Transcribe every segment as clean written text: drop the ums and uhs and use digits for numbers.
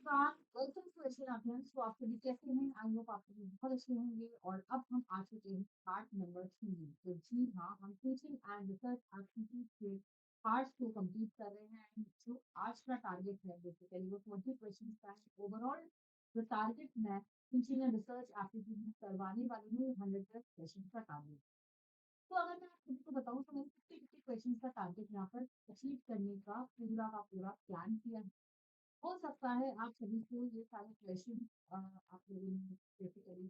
बाद welcome to Asian अभियान। तो आप सभी कैसे हैं? आई होप आप सभी बहुत अच्छे होंगे। और अब हम आ चुके हैं पार्ट नंबर 3। तो जी हाँ, हम टीचिंग एंड रिसर्च एक्टिविटीज के पार्ट्स को कंप्लीट कर रहे हैं। And जो आज का टारगेट है बेसिकली वो 20 क्वेश्चन का है। ओवरऑल जो टारगेट मैं टीचिंग एंड रिसर्च एक्टिविटीज में करवाने वाली हूँ 100 क्वेश्चन का टारगेट। तो अगर मैं आप सभी को बताऊँ तो मैंने 50 क्वेश्चन का टारगेट यहाँ पर अचीव करने का पूरा प्लान किया है। हो सकता है आप सभी को ये सारे क्वेश्चन आप लोगों ने बेसिकली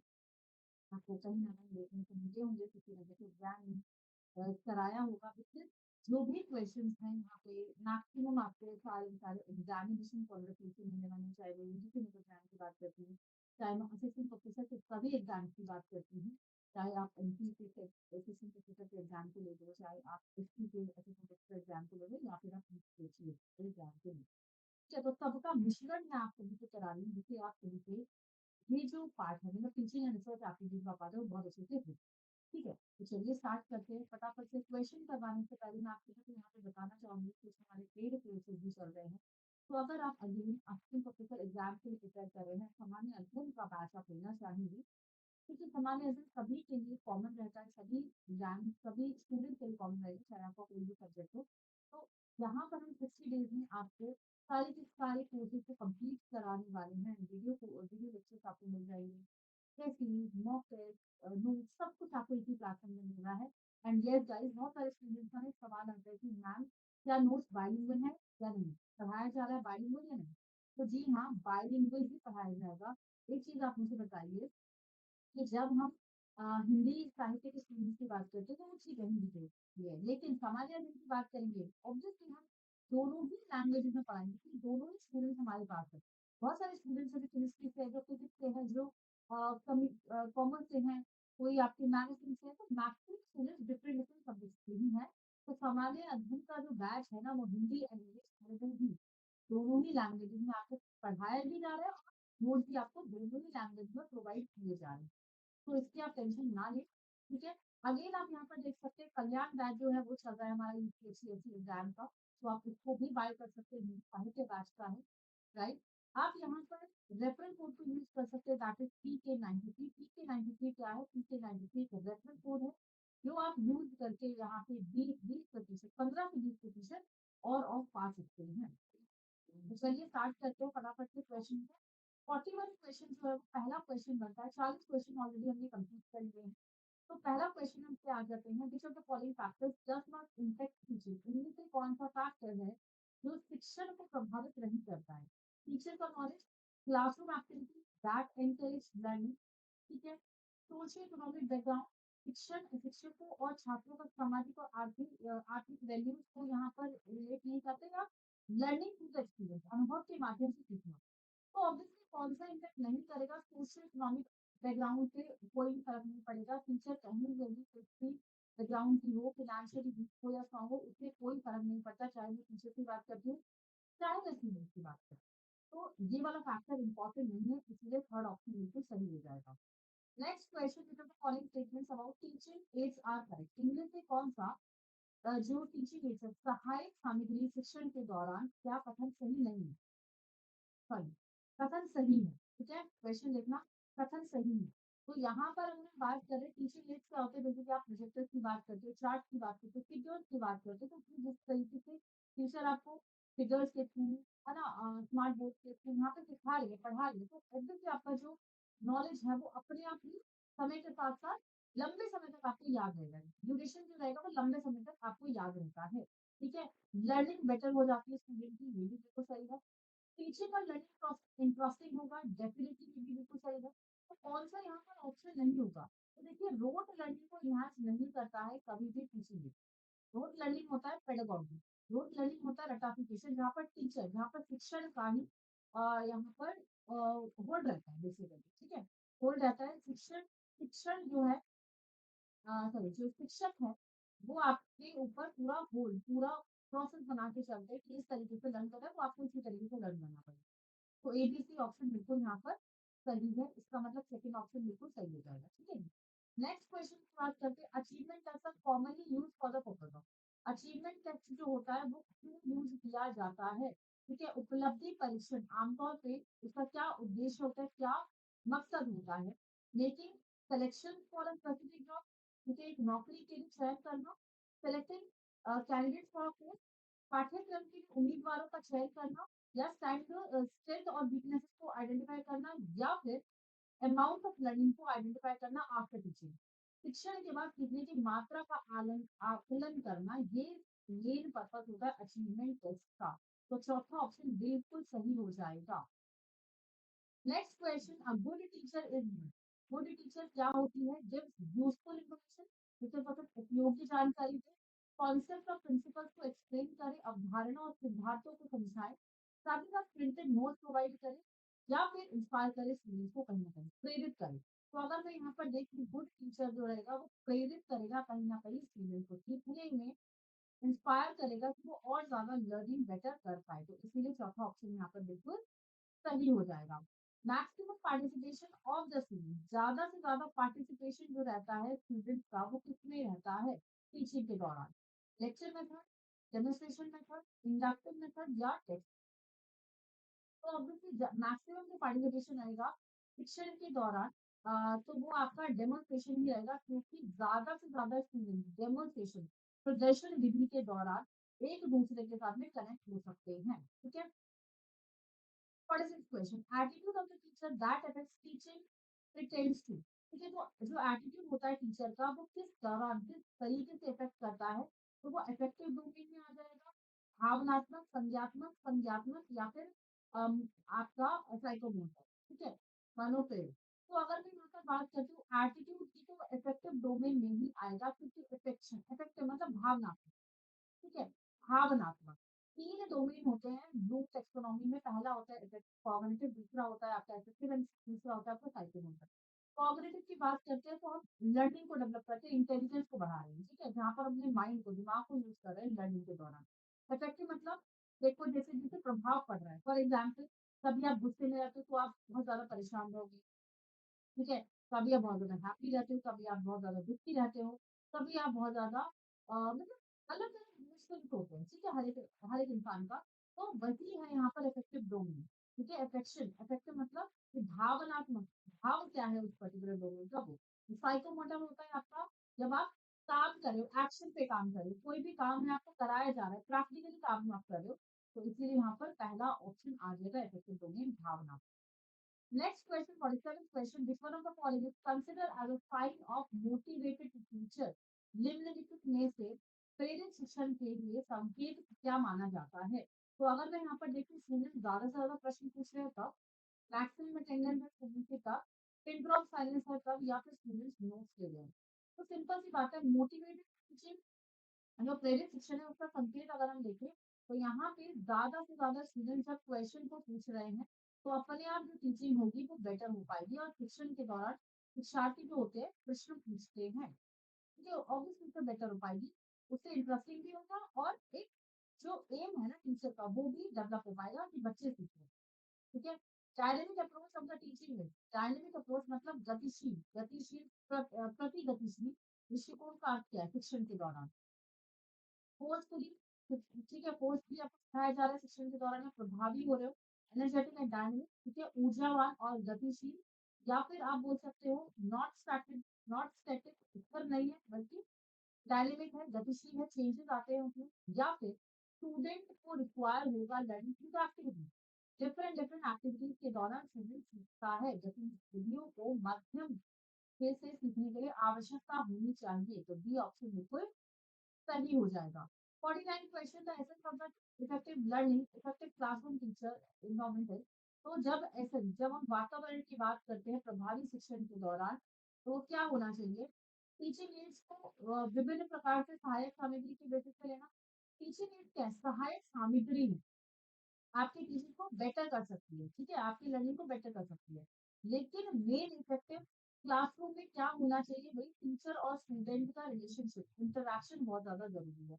आपको कहीं ना कहीं देखने को मिले होंगे किसी न किसी एग्जाम में कराया होगा। बिकॉज जो भी क्वेश्चंस हैं यहाँ पे मैक्सिमम आपके सारे सारे एग्जामिनेशन क्वालिफिकेशन होने वाले, चाहे वो यूजीसी नेट एग्जाम की बात करती हूँ, चाहे मैं असिस्टेंट प्रोफेसर के सभी एग्जाम की बात करती हूँ, चाहे आप एमपी के असिस्टेंट प्रोफेसर के एग्जाम को ले लो, चाहे आप एसपी के असिस्टेंट प्रोफेसर एग्जाम को ले लो, या फिर आप यूपीएससी एग्जाम को ले। तो सबका मिश्रण मैं आप सभी को करा रही हूँ, जिससे आप सभी के ये जो पार्ट है मतलब टीचिंग एंड रिसर्च एप्टीट्यूड का पार्ट है वो बहुत अच्छे से हो। ठीक है, तो चलिए स्टार्ट करते हैं फटाफट से। क्वेश्चन करवाने से पहले मैं आपको यहाँ पे बताना चाहूंगी कि हमारे पेड कोर्सेज भी चल रहे हैं। तो अगर आप अगेन असिस्टेंट प्रोफेसर एग्जाम के लिए प्रिपेयर कर रहे हैं, सामान्य अध्ययन का बैच आप लेना चाहेंगे, क्योंकि सामान्य अध्ययन सभी के लिए कॉमन रहता है, सभी एग्जाम सभी स्टूडेंट के लिए कॉमन रहेगा, चाहे आपका कोई भी सब्जेक्ट हो। तो यहाँ पर हम 60 डेज में आपको सारे के सारे कोर्सेज को कंप्लीट कराने वाले हैं। वीडियो लेक्चर्स आपको मिल जाएंगे, टेस्ट मॉक टेस्ट नोट सब कुछ आपको इसी प्लेटफॉर्म में मिल रहा है। एंड यस गाइस, बहुत सारे स्टूडेंट्स का एक सवाल आता है कि मैम क्या नोट्स बाइलिंगुअल है या नहीं, पढ़ाया जा रहा है बाइलिंगुअल या नहीं। तो जी हाँ, बाइलिंगुअल ही पढ़ाया जाएगा। एक चीज आप मुझे बताइए कि जब हम हिंदी साहित्य के स्टूडेंट्स की बात करते हैं तो वो ठीक है, हिंदी के लिए, लेकिन सामान्य अध्ययन की बात करेंगे ऑब्वियसली हम दोनों ही लैंग्वेज में पढ़ाएंगे, क्योंकि दोनों ही स्टूडेंट्स हमारे पास है। बहुत सारे स्टूडेंट्स हैं जो केमिस्ट्री से है, जो फिजिक्स से है, जो कॉमर्स से हैं, कोई आपके मैथमेटिक्स से है। तो mathematics students different different subject के ही है। तो सामान्य अध्ययन का जो बैच है ना वो हिंदी एंड इंग्लिश ही दोनों ही लैंग्वेज में आपको पढ़ाया भी जा रहा है, और नोट भी आपको दोनों ही लैंग्वेज में प्रोवाइड किए जा रहे हैं। तो इसकी आप टेंशन ना लें। ठीक है, अगेन आप यहाँ पर देख सकते हैं कल्याण बैच जो है वो चल रहा है हमारा यूपीएससी एग्जाम का, तो आप उसको भी बाय कर सकते हैं, साहित्य बैच का है। राइट, आप यहाँ पर रेफरल कोड को यूज कर सकते हैं, दैट इज PK93। PK93 क्या है? PK93 का रेफरल कोड है जो आप यूज करके यहाँ पे 20% 15 से 20% और ऑफ पा सकते हैं। तो चलिए स्टार्ट करते हैं फटाफट से क्वेश्चन को। 41 क्वेश्चन जो है वो पहला क्वेश्चन बनता है। 40 क्वेश्चन ऑलरेडी हमने कंप्लीट कर लिए हैं। तो पहला क्वेश्चन हम क्या आ जाते हैं, विच of the following factors does not impact teaching. इनमें से कौन सा फैक्टर है जो शिक्षण को प्रभावित नहीं करता है? टीचर का knowledge, classroom activity that encourage learning, ठीक है, सोशियो इकोनॉमिक बैकग्राउंड, शिक्षण शिक्षकों और छात्रों का सामाजिक और आर्थिक वैल्यूज को यहाँ पर रिलेट नहीं करते, या लर्निंग थ्रू द एक्सपीरियंस अनुभव के माध्यम से सीखना। तो ऑब्वियसली कौन सा इम्पैक्ट नहीं करेगा? सोशल इकोनॉमिक बैकग्राउंड से कोई भी फर्क नहीं पड़ेगा। टीचर कहीं भी कुछ भी बैकग्राउंड की हो, फाइनेंशियली वीक हो या स्ट्रॉन्ग हो, उससे कोई फर्क नहीं पड़ता, चाहे वो टीचर की बात करती हूँ चाहे मैं स्टूडेंट की बात करती हूँ। तो ये वाला फैक्टर इंपॉर्टेंट नहीं है, इसलिए थर्ड ऑप्शन बिल्कुल सही हो जाएगा। Next question, which of the following statements about teaching aids are correct. इनमें से कौन सा जो टीचिंग एड्स है, सहायक सामग्री शिक्षण के दौरान, क्या कथन सही नहीं है? सॉरी, कथन सही है। ठीक है, क्वेश्चन लिखना, कथन सही है। तो यहाँ पर हम बात करें टीचिंग एड्स क्या होते हैं, जैसे कि आप प्रोजेक्टर की बात करते हो, चार्ट की बात करते हो, फिगर्स की बात करते हो, तो उसमें जिस तरीके से टीचर आपको फिगर्स के थ्रू, है ना, स्मार्ट बोर्ड के थ्रू यहाँ पे सिखा रही है, पढ़ा रही है, तो ऑब्वियसली आपका जो नॉलेज है वो अपने आप ही समय के साथ साथ लंबे समय तक आपको याद रहेगा। ड्यूरेशन जो रहेगा वो लंबे समय तक आपको याद रहता है। ठीक है, लर्निंग बेटर हो जाती है स्टूडेंट की, ये भी बिल्कुल सही है। टीचिंग और लर्निंग प्रोसेस इंटरेस्टिंग होगा, डेफिनेटली ये भी बिल्कुल सही है। तो कौन सा यहाँ पर ऑप्शन नहीं होगा? तो देखिए, रोट लर्निंग को इनहांस नहीं करता है कभी भी टीचिंग। रोट लर्निंग होता है पेडागॉजी, रोट लर्निंग होता है रटाफिकेशन, जहाँ पर टीचर, जहाँ पर शिक्षण का ही यहाँ पर होल्ड रहता है बेसिकली। ठीक है, होल्ड रहता है शिक्षण, शिक्षण जो है सॉरी जो शिक्षक है वो आपके ऊपर पूरा होल्ड, पूरा प्रोसेस बना के चलते हैं कि इस तरीके से लर्न कर रहा है, वो आपको इसी तरीके से लर्न करना पड़ेगा। तो एबीसी ऑप्शन बिल्कुल यहाँ पर सही है, इसका मतलब सेकंड ऑप्शन बिल्कुल सही हो जाएगा। ठीक है, नेक्स्ट क्वेश्चन की बात करते हैं, achievement test commonly use for the purpose of. Achievement test जो होता है वो क्यों यूज किया जाता है? ठीक है, उपलब्धि परीक्षण आमतौर पे इसका क्या उद्देश्य होता है, क्या मकसद होता है? Making selection for a specific job, ठीक है, एक नौकरी के लिए चयन करना, सेलेक्टिंग कैंडिडेट फॉर पोस्ट, पाठ्यक्रम के लिए उम्मीदवारों का चयन करना, या स्ट्रेंथ और वीकनेसेस को आइडेंटिफाई करना, या फिर अमाउंट ऑफ लर्निंग को आइडेंटिफाई करना आफ्टर टीचिंग। शिक्षण के बाद सीखने की मात्रा का आकलन करना, ये मेन पर्पस होता है अचीवमेंट टेस्ट का। तो चौथा ऑप्शन बिल्कुल सही हो जाएगा। Next question, a good teacher is good teacher क्या होती है? गिव्स यूजफुल इंफॉर्मेशन, जिसे मतलब उपयोगी जानकारी दे, कॉन्सेप्ट और प्रिंसिपल्स को एक्सप्लेन करे, अवधारणा और सिद्धांतों को समझाए, साथ ही साथ प्रिंटेड नोट प्रोवाइड करे, या फिर इंस्पायर करे स्टूडेंट्स को, कहीं ना कहीं प्रेरित करे। तो अगर मैं यहाँ पर देखूँ, गुड टीचर जो रहेगा वो प्रेरित करेगा कहीं ना कहीं स्टूडेंट को सीखने में, इंस्पायर करेगा कि वो और ज्यादा लर्निंग बेटर कर पाए। तो इसीलिए चौथा ऑप्शन यहाँ पर बिल्कुल सही हो जाएगा। Maximum participation of the student, ज्यादा से ज्यादा पार्टिसिपेशन जो रहता है स्टूडेंट का वो किसमें रहता है? टीचिंग के दौरान। Lecture method, demonstration method, inductive method, या टेस्ट। तो ऑब्वियसली मैक्सिमम जो पार्टिसिपेशन आएगा शिक्षण के दौरान, तो वो आपका डेमोन्स्ट्रेशन ही रहेगा, क्योंकि ज्यादा से ज्यादा स्टूडेंट डेमोन्स्ट्रेशन, प्रदर्शन विधि के दौरान एक दूसरे के साथ में कनेक्ट हो सकते हैं। ठीक है। 46 question, attitude of the teacher that affects teaching pretends to. ठीक है, तो जो एटीट्यूड होता है टीचर का वो किस दौरान किस तरीके से इफेक्ट करता है? तो वो इफेक्टिव डोमेन में आ जाएगा, भावनात्मक, संज्ञात्मक, संज्ञात्मक, या फिर आपका साइकोमोटर। ठीक है, मनोप्रेरित। तो अगर मैं यहाँ पर बात करती हूँ एटीट्यूड की, तो इफेक्टिव डोमेन में ही आएगा, क्योंकि इफेक्शन इफेक्टिव मतलब भावनात्मक। ठीक है, भावनात्मक। तीन डोमेन होते हैं ब्लूम टेक्सोनॉमी में, पहला होता है कॉग्निटिव, दूसरा होता है आपका अफेक्टिव, एंड तीसरा होता है आपका साइकोमोटर। कॉग्निटिव की बात करते हैं तो हम लर्निंग को डेवलप करते हैं, इंटेलिजेंस को बढ़ा रहे हैं, ठीक है, जहाँ पर अपने माइंड को, दिमाग को यूज कर रहे हैं लर्निंग के दौरान। इफेक्टिव मतलब देखो जैसे जिसे प्रभाव पड़ रहा है, फॉर एग्जाम्पल कभी आप गुस्से में रहते हो तो आप बहुत ज्यादा परेशान रहोगे। ठीक है, कभी आप बहुत ज़्यादा हैप्पी रहते हो, कभी आप बहुत ज़्यादा दुखी रहते हो, कभी आप बहुत ज़्यादा मतलब अलग-अलग मुश्किल होते हैं, ठीक है, हर एक इंसान का। तो वही है यहाँ पर अफेक्टिव डोमेन, ठीक है, अफेक्शन, अफेक्टिव मतलब कि भावनात्मक, भाव क्या है उस पर्टिकुलर डोमेन का वो। साइकोमोटर होता है आपका जब आप काम कर रहे हो, एक्शन पे काम कर रहे हो, कोई भी काम है आपको कराया जा रहा है, प्रैक्टिकली काम आप कर रहे हो, तो इसीलिए यहाँ पर पहला ऑप्शन आ जाएगा affective domain, Bhavna. Next question, 47th question. Which one of the following is considered as a sign of motivated teacher? निम्नलिखित में से प्रेरित शिक्षण के लिए संकेत क्या माना जाता है? तो अगर मैं यहाँ पर देखूँ स्टूडेंट ज्यादा से ज्यादा प्रश्न पूछ रहे हो तब, मैक्सिमम अटेंडेंस है स्टूडेंट के तब, पिन ड्रॉप साइलेंस है तब, या फिर स्टूडेंट्स नोट्स ले रहे हैं। तो सिंपल सी बात है, मोटिवेटेड टीचिंग जो प्रेरित शिक्षण है उसका संकेत अगर हम देखें, तो यहाँ पे ज्यादा से ज्यादा स्टूडेंट जब क्वेश्चन को पूछ रहे हैं तो अपने आप जो टीचिंग होगी वो बेटर हो पाएगी, और शिक्षण के दौरान शिक्षार्थी जो होते हैं प्रश्न पूछते हैं, ठीक है, ऑब्वियसली उससे बेटर हो पाएगी, उससे इंटरेस्टिंग भी होगा, और एक जो एम है ना टीचर का वो भी डेवलप हो पाएगा कि बच्चे सीखें। ठीक है। Dynamic approach of the teaching है, डायनेमिक अप्रोच मतलब गतिशील, प्रति गतिशील दृष्टिकोण का अर्थ क्या है शिक्षण के दौरान? फोर्सफुली, ठीक है, फोर्सफुली आपको सिखाया जा रहा है शिक्षण के दौरान, आप प्रभावी हो रहे हो, एनर्जेटिक एंड डायनेमिक, ठीक है, ऊर्जावान और गतिशील, या फिर आप बोल सकते हो नॉट स्टैटिक, नॉट स्टैटिक स्थिर नहीं है बल्कि डायनेमिक है, गतिशील है, चेंजेस आते हैं उसमें, या फिर स्टूडेंट को रिक्वायर होगा learning through the activity, different different activities के दौरान स्टूडेंट सीखता है, गतिविधियों को माध्यम से सीखने के लिए आवश्यकता होनी चाहिए। तो बी ऑप्शन बिल्कुल सही हो जाएगा। 49 question, the essence of the effective learning, effective classroom teacher environment है। तो जब हम वातावरण की बात करते हैं प्रभावी शिक्षण के दौरान, तो क्या होना चाहिए? टीचिंग एड्स को विभिन्न प्रकार से सहायक सामग्री के बेसिस पे लेना। टीचिंग एड क्या है? सहायक सामग्री है, आपकी टीचिंग को बेटर कर सकती है, ठीक है, आपकी लर्निंग को बेटर कर सकती है। लेकिन मेन इफेक्टिव क्लासरूम में क्या होना चाहिए भाई? टीचर और स्टूडेंट का रिलेशनशिप, इंटरेक्शन बहुत ज्यादा जरूरी है।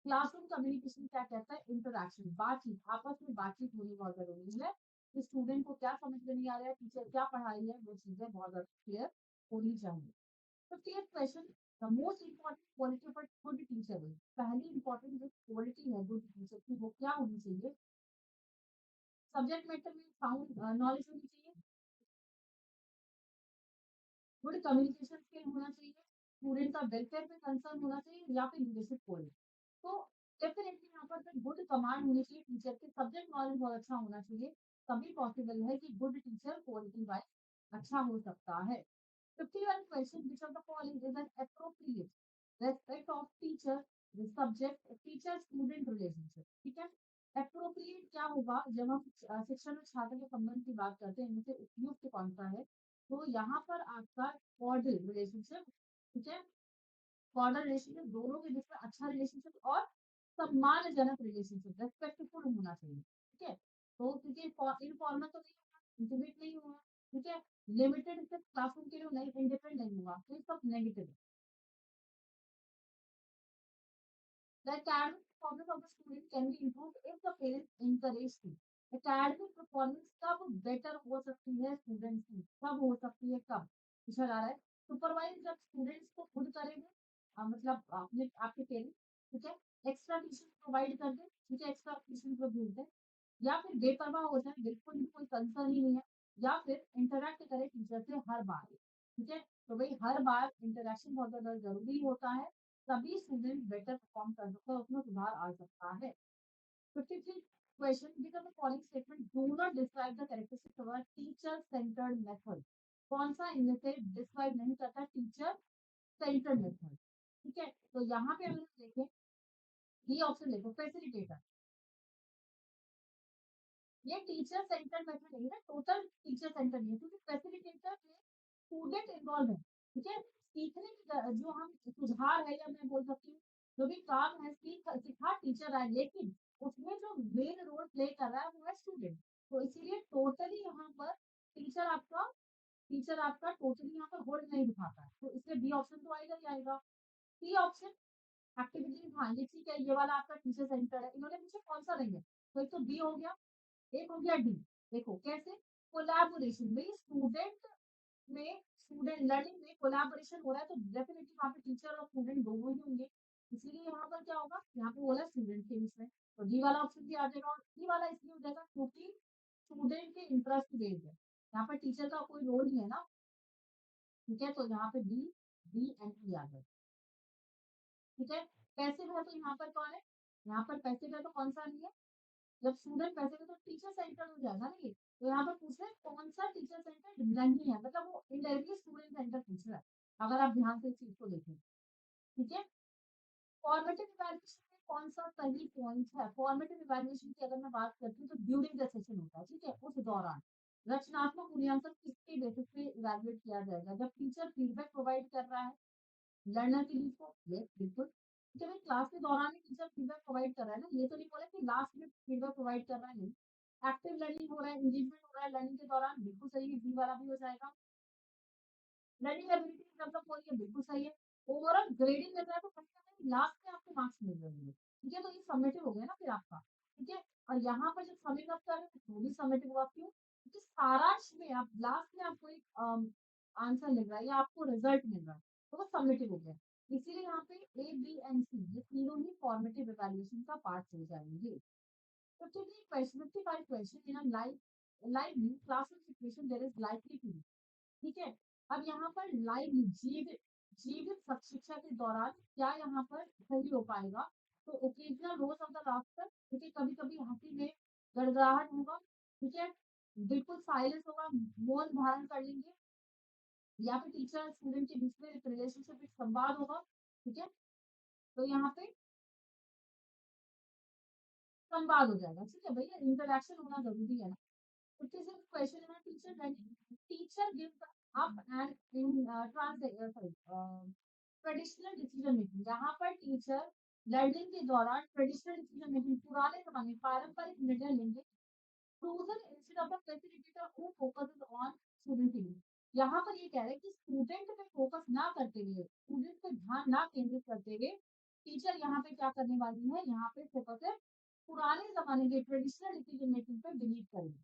क्लासरूम कम्युनिकेशन क्या कहता है? इंटरेक्शन, बातचीत, आपस में बातचीत होनी बहुत जरूरी है, कि स्टूडेंट को क्या समझ में नहीं आ रहा है, टीचर क्या पढ़ा रही है, वो चीजें बहुत ज्यादा क्लियर होनी चाहिए। तो fifth question, the most important quality of a good teacher, पहली इंपॉर्टेंट जो क्वालिटी है गुड टीचर की वो क्या होनी चाहिए? सब्जेक्ट मैटर में साउंड नॉलेज होनी चाहिए, गुड कम्युनिकेशन स्किल होना चाहिए, स्टूडेंट का वेलफेयर में कंसर्न होना चाहिए या फिर लीडरशिप क्वालिटी। तो डेफिनेटली यहाँ पर गुड कमांड होनी चाहिए टीचर के, सब्जेक्ट नॉलेज बहुत अच्छा होना चाहिए, तभी पॉसिबल है कि गुड टीचर क्वालिटी वाइज अच्छा हो सकता है। 51 question which of the following is an appropriate respect of teacher subject teacher student relationship. ठीक है, एप्रोप्रिएट क्या होगा, जब हम शिक्षण और छात्र के संबंध की बात करते हैं इनसे उपयुक्त कौन सा है, तो यहाँ पर आपका कॉर्डियल रिलेशनशिप। ठीक है, कॉर्डियल रिलेशनशिप दोनों के बीच में अच्छा रिलेशनशिप और सम्मानजनक रिलेशनशिप रेस्पेक्टफुल होना चाहिए। ठीक है, तो क्योंकि इनफॉर्मल तो नहीं होगा, इंटीमेट नहीं होगा। ठीक है, लिमिटेड सिर्फ क्लासरूम के लिए नहीं, इंडिपेंडेंट नहीं होगा, तो ये सब नेगेटिव है। The academic performance of the student can be improved if the parents encourage it. Academic performance कब बेटर हो सकती है स्टूडेंट्स की, कब हो सकती है, कब पूछा जा रहा है। सुपरवाइज जब स्टूडेंट्स को खुद करेंगे, मतलब आपने आपके पेरेंट्स, ठीक है, एक्स्ट्रा ट्यूशन प्रोवाइड कर दे, ठीक है, एक्स्ट्रा ट्यूशन पर भेज दे, या फिर बेपरवाह हो जाए, बिल्कुल भी कोई कंसर्न ही नहीं है, या फिर इंटरेक्ट करे टीचर से हर बार। ठीक है, तो भाई हर बार इंटरेक्शन बहुत ज्यादा जरूरी होता है, तभी स्टूडेंट बेटर परफॉर्म कर सकता है, उसमें सुधार आ सकता है। 53 question, which of the following statement do not describe the characteristics of a teacher centered method। कौन सा इनमें से डिस्क्राइब नहीं करता टीचर सेंटर्ड मेथड। ठीक है, तो यहाँ पे अगर हम देखें, ये ऑप्शन देखो, फैसिलिटेटर, ये टीचर सेंटर मेथड नहीं है, टोटल टीचर सेंटर नहीं है, क्योंकि फैसिलिटेटर में स्टूडेंट इन्वॉल्व है। ठीक है, सीखने की जो हम सुधार है, या मैं बोल सकती हूँ जो भी काम है, सिखा टीचर है, लेकिन उसमें जो मेन रोल प्ले कर रहा है वो है स्टूडेंट। तो इसीलिए टोटली यहाँ पर टीचर आपका टीचर आपका टोटली यहाँ पर होल्ड नहीं दिखाता है, तो इसलिए बी ऑप्शन तो आएगा ही आएगा। सी ऑप्शन एक्टिविटी, हाँ ये ठीक है, ये वाला आपका टीचर सेंटर है, इन्होंने मुझे कौन सा नहीं है, तो एक तो बी हो गया, एक हो गया डी। देखो कैसे, कोलैबोरेशन में स्टूडेंट में स्टूडेंट लर्निंग में कोलैबोरेशन हो रहा है, तो डेफिनेटली वहाँ पे टीचर और स्टूडेंट दोनों ही होंगे, इसीलिए यहाँ पर क्या होगा, यहाँ पे बोला स्टूडेंट के बीच में, तो डी वाला ऑप्शन भी आ जाएगा, और डी वाला इसलिए हो जाएगा क्योंकि स्टूडेंट के इंटरेस्ट बेस्ड है, यहाँ पर टीचर का कोई रोल नहीं है ना। ठीक है, तो यहाँ पे बी, डी एंड ई आ गए। ठीक है, पैसिव है तो यहाँ पर कौन है, यहाँ पर पैसिव है तो कौन सा नहीं है, जब स्टूडेंट पैसे में, तो टीचर सेंटर हो जाएगा ना ये, तो यहाँ पर पूछ रहे हैं कौन सा टीचर सेंटर नहीं है, मतलब वो इनडायरेक्टली स्टूडेंट सेंटर पूछ रहा है, अगर आप ध्यान से इस चीज को देखें। ठीक है, फॉर्मेटिव इवैल्यूएशन में कौन सा सही पॉइंट है, फॉर्मेटिव इवैल्यूएशन की अगर मैं बात करती हूँ तो ड्यूरिंग द सेशन होता है, ठीक है, उस दौरान रचनात्मक मूल्यांकन किसके बेसिस पे इवैल्यूएट किया जाएगा, जब टीचर फीडबैक प्रोवाइड कर रहा है लर्नर के लिए, को ये बिल्कुल, जब क्लास के दौरान ही टीचर फीडबैक प्रोवाइड कर रहा है ना, ये तो नहीं बोला कि लास्ट में फीडबैक प्रोवाइड कर रहा है, नहीं, एक्टिव लर्निंग हो रहा है, एंगेजमेंट हो रहा है लर्निंग के दौरान, बिल्कुल सही है, बी वाला भी हो जाएगा। लर्निंग एबिलिटी डेवलप हो रही है, बिल्कुल सही है। ओवरऑल ग्रेडिंग कर रहा है, तो कहीं ना कहीं लास्ट में आपको मार्क्स मिल रहे हैं। ठीक है, तो ये समेटिव हो गया ना फिर आपका। ठीक है, और यहाँ पर जब समिंग अप कर रहे हैं तो वो भी समेटिव हुआ, क्यों, क्योंकि सारांश में आप लास्ट में आपको एक आंसर मिल रहा है या आपको रिजल्ट मिल रहा है, तो वो समेटिव हो गया। इसीलिए यहाँ पे ए बी एंड सी ये तीनों ही फॉर्मेटिव इवैल्यूएशन का पार्ट हो जाएंगे। 55 question in a lively classroom situation there is likely to be। ठीक है, अब यहाँ पर लाइव जीवित जीवित शिक्षा के दौरान क्या यहाँ पर सही हो पाएगा, तो occasional rose of the laughter, क्योंकि कभी कभी हंसी में गड़गड़ाहट होगा। ठीक है, बिल्कुल साइलेंस होगा, मौन धारण कर लेंगे, या फिर टीचर स्टूडेंट के बीच में एक रिलेशनशिप, एक संवाद होगा। ठीक है, तो यहाँ पे संवाद हो जाएगा। ठीक है भैया, इंटरेक्शन होना जरूरी है ना। 56 question in a teacher training, teacher gives up and in traditional decision making, जहाँ पर टीचर लर्निंग के दौरान ट्रेडिशनल डिसीजन मेकिंग, पुराने जमाने पारंपरिक निर्णय लेंगे, chosen instead of the facilitator who focuses on student feeling। यहाँ पर ये कह रहे हैं कि स्टूडेंट पे फोकस ना करते हुए, स्टूडेंट पे ध्यान ना केंद्रित करते हुए, टीचर यहाँ पे क्या करने वाली है, यहाँ पे फोकस है पुराने जमाने के ट्रेडिशनल डिसीजन मेकिंग पे बिलीव करेंगे।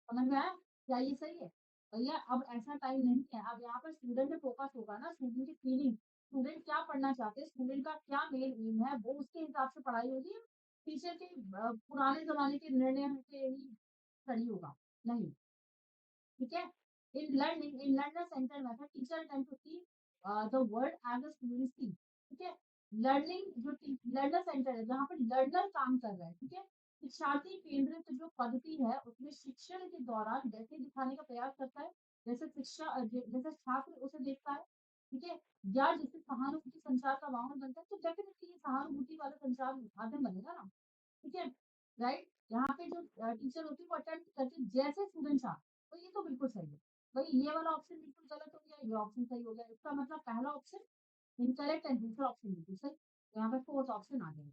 समझ में आया, क्या ये सही है भैया, अब ऐसा टाइम नहीं है, अब यहाँ पर स्टूडेंट पे फोकस होगा ना, स्टूडेंट की फीलिंग, स्टूडेंट क्या पढ़ना चाहते हैं, स्टूडेंट का क्या मेन एम है, वो उसके हिसाब से पढ़ाई होगी। टीचर के पुराने जमाने के निर्णय के स्टडी होगा, नहीं। ठीक है। In learner centre method teacher attempt to see the word as a student see. ठीक है। लर्निंग जो लर्नर सेंटर है जहाँ पर लर्नर काम कर रहा है, ठीक है, शिक्षार्थी केंद्रित जो पद्धति है उसमें शिक्षण के दौरान जैसे दिखाने का प्रयास करता है, जैसे जैसे छात्र उसे देखता है, ठीक है, या जिससे सहानुभूति संचार का वाहन बनता है, तो डेफिनेटली ये सहानुभूति वाला संचार माध्यम बनेगा ना। ठीक है। राइट। यहाँ पे जो टीचर होती है वो अटेम्प्ट करती है जैसे स्टूडेंट चाह, तो ये तो बिल्कुल सही है। भाई ये वाला ऑप्शन बिल्कुल गलत हो गया, ये ऑप्शन सही हो गया, इसका मतलब पहला ऑप्शन इनकरेक्ट एंड दूसरा ऑप्शन बिल्कुल सही। यहाँ पे फोर्थ ऑप्शन आ गया।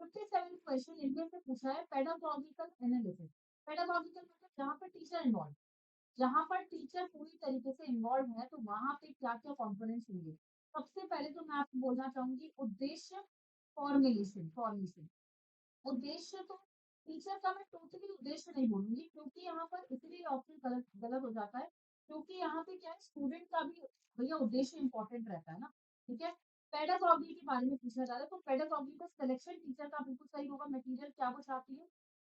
57 क्वेश्चन इनमें से पूछा है पेडागॉजिकल एनालिसिस। पेडागॉजिकल मतलब जहाँ पर टीचर इन्वॉल्व, जहाँ पर टीचर पूरी तरीके से इन्वॉल्व है तो वहां पे क्या क्या कॉम्पोनेंट्स होंगे। सबसे पहले तो मैं आपको बोलना चाहूंगी उद्देश्य, फॉर्मुलेशन, फॉर्मेशन। उद्देश्य तो टीचर का मैं टोटली उद्देश्य नहीं बोलूंगी क्योंकि यहाँ पर इसलिए ऑप्शन गलत गलत हो जाता है क्योंकि यहाँ पे क्या है स्टूडेंट का भी भैया उद्देश्य इंपॉर्टेंट रहता है ना। ठीक है। पेडागॉजी के बारे में पूछा जा रहा है तो पेडागॉजी का सिलेक्शन टीचर का बिल्कुल सही होगा, मटेरियल क्या वो चाहती है,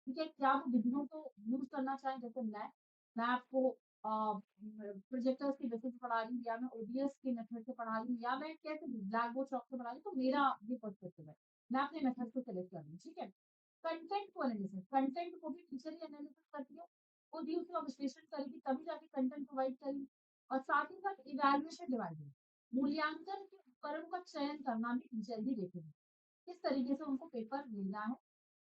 ठीक है, क्या वो विधियों को यूज करना चाहे, जैसे मैं आपको प्रोजेक्टर्स की बेसिस पे पढ़ा रही हूँ या मैं ओबीएस के मेथड से पढ़ा रही हूँ या मैं कैसे ब्लैक बोर्ड चौक से पढ़ा रही हूँ, तो मेरा ये पर्सपेक्टिव है, मैं अपने मेथड को सेलेक्ट कर रही हूँ। ठीक है। कंटेंट को एनालिसिस, कंटेंट को भी टीचर ही एनालिसिस करती है, वो भी उसका विश्लेषण करेगी तभी जाके कंटेंट प्रोवाइड करेगी। और साथ ही साथ इवैल्यूएशन डिवाइडेड, मूल्यांकन के उपकरण का चयन करना भी टीचर ही देखेगी, किस तरीके से उनको पेपर लेना है,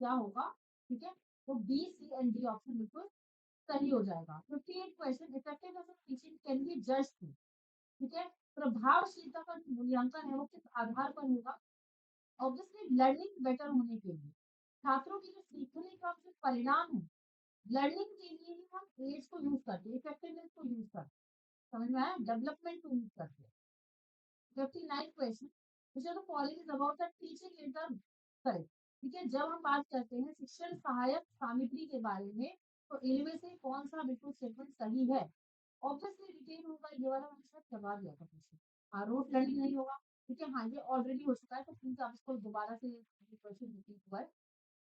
क्या होगा। ठीक है। तो B C and D option बिल्कुल सही हो जाएगा। 58 question effectiveness of teaching can be जज थ्रू। ठीक है। प्रभावशीलता का जो मूल्यांकन है वो किस आधार पर होगा, ऑब्वियसली लर्निंग बेटर होने के लिए, छात्रों की जो सीखने का जो परिणाम है, लर्निंग के लिए ही हम एज को यूज करते हैं, इफेक्टिवनेस को यूज करते हैं, समझ में आया, डेवलपमेंट को यूज करते हैं। 59 question which are the following is about the teaching in the correct। ठीक है। जब हम बात करते हैं शिक्षण सहायक सामग्री के बारे में तो इनमें से कौन सा बिल्कुल स्टेटमेंट सही है, ऑब्वियसली रिटेन होगा, ये वाला मैंने शायद करवा दिया था क्वेश्चन। हाँ, रोट लर्निंग नहीं होगा। ठीक है। हाँ, ये ऑलरेडी हो चुका है तो प्लीज आप इसको दोबारा से क्वेश्चन रिपीट हुआ है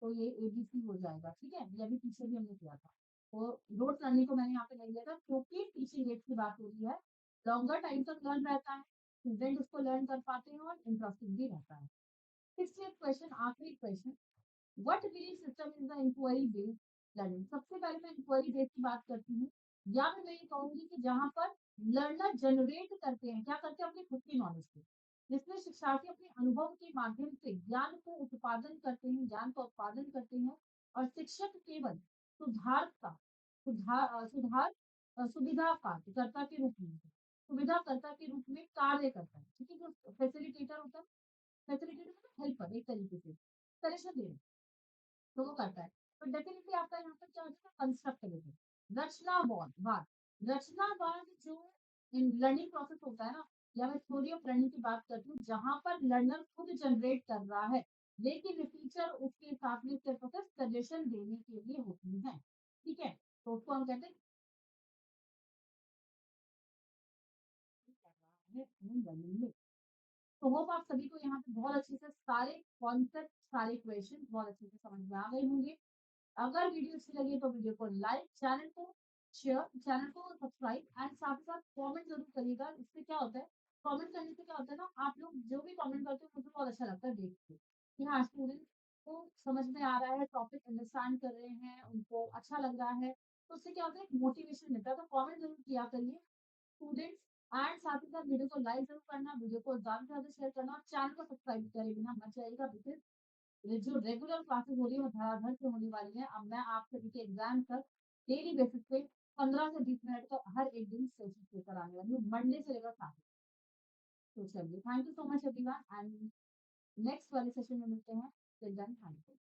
तो ये एबीसी हो जाएगा। ठीक है। ये अभी पीछे भी हमने किया था। तो रोट लर्निंग को मैंने यहाँ पे नहीं लिया था क्योंकि टीचिंग एज की बात हो रही है, लॉन्गर टाइम तक लर्न रहता है, स्टूडेंट उसको लर्न कर पाते हैं और इंटरेस्टिंग भी रहता है। 60th क्वेश्चन, आखिरी question, what belief system is the inquiry based learning. सबसे पहले मैं इंक्वायरी बेस्ड की बात करती हूँ, या फिर मैं ये कहूंगी कि जहां पर लर्नर जनरेट करते हैं, क्या करते हैं, अपनी खुद की नॉलेज को, जिसमें शिक्षार्थी अपने अनुभव के माध्यम से ज्ञान को उत्पादन करते हैं, ज्ञान का उत्पादन करते हैं और शिक्षक केवल सुधार का सुविधा कर्ता के रूप में, सुविधाकर्ता के रूप में कार्य करता है। ठीक है। जो फैसिलिटेटर होता है, फैसिलिटेटर मतलब हेल्पर एक तरीके से सजेशन दे रहे हैं, तो वो करता है। तो डेफिनेटली आपका यहाँ पर क्या हो जाएगा, कंस्ट्रक्टिविटी। रचनावाद, रचनावाद जो लर्निंग प्रोसेस होता है ना, या मैं थ्योरी ऑफ लर्निंग की बात करती हूँ जहां पर लर्नर खुद जनरेट कर रहा है लेकिन टीचर उसके साथ में सिर्फ सजेशन देने के लिए होती है। ठीक है। तो उसको हम कहते हैं लर्निंग में। तो होप आप सभी को यहाँ पे बहुत अच्छे से सारे कॉन्सेप्ट, सारे क्वेश्चन बहुत अच्छे से समझ में आ गए होंगे। अगर वीडियो अच्छी लगी तो वीडियो को लाइक, चैनल को शेयर, चैनल को सब्सक्राइब एंड साथ ही साथ कमेंट जरूर करिएगा। इससे क्या होता है, कमेंट करने से क्या होता है ना, आप लोग जो भी कमेंट करते हो मुझे बहुत अच्छा लगता है देख के कि हाँ स्टूडेंट को समझ में आ रहा है, टॉपिक अंडरस्टैंड कर रहे हैं, उनको अच्छा लग रहा है, तो उससे क्या होता है, मोटिवेशन मिलता है। तो कमेंट जरूर किया करिए स्टूडेंट्स, एंड साथ ही साथ वीडियो को लाइक जरूर करना, वीडियो को ज्यादा से ज्यादा शेयर करना और चैनल को सब्सक्राइब करे बिना मत जाइएगा बिकॉज ये जो रेगुलर क्लासेस हो रही है वो धड़ाधड़ से होने वाली है। अब मैं आप सभी के एग्जाम तक डेली बेसिस पे 15 से 20 मिनट का हर एक दिन सेशन लेकर आने वाली हूँ, मंडे से लेकर साथ। तो चलिए, thank you so much everyone and next वाले सेशन में मिलते हैं। Till then, thank you.